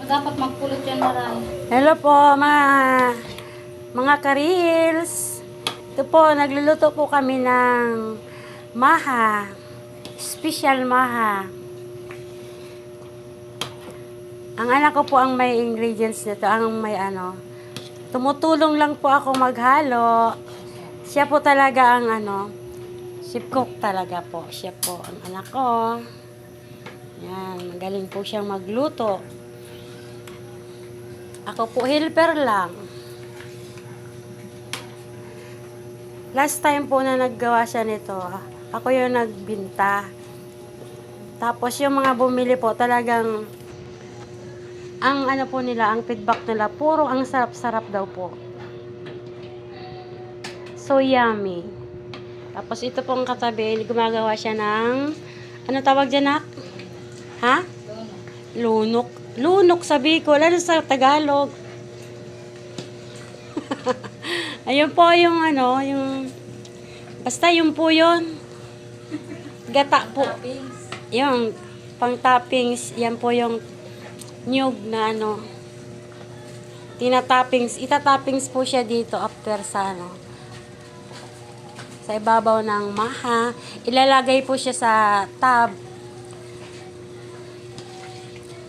Dapat magpulot yan, Maray. Hello po, mga ka-reels. Ito po, nagluluto po kami ng maha. Special maha. Ang anak ko po ang may ingredients nito, ang may ano. Tumutulong lang po ako maghalo. Siya po talaga ang chef cook talaga po. Siya po ang anak ko. Yan, magaling po siyang magluto. Ako po helper lang. Last time po na naggawa siya nito, ako yung nagbinta. Tapos yung mga bumili po talagang ang po nila, ang feedback nila, puro ang sarap-sarap daw po. So yummy. Tapos ito pong katabi, gumagawa siya ng tawag dyan, nak? Ha? Lunok. Lunok sa Bicol, ano sa Tagalog? Ayun po yung yung basta yun po yun. Gata po. Yung pang toppings, yan po yung nyug na itatoppings po siya dito after sa sa ibabaw ng maha. Ilalagay po siya sa tub.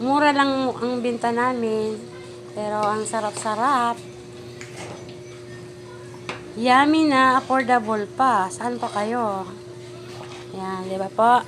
Mura lang ang binta namin, pero ang sarap-sarap. Yummy na, affordable pa. Saan pa kayo? Yan, di ba po?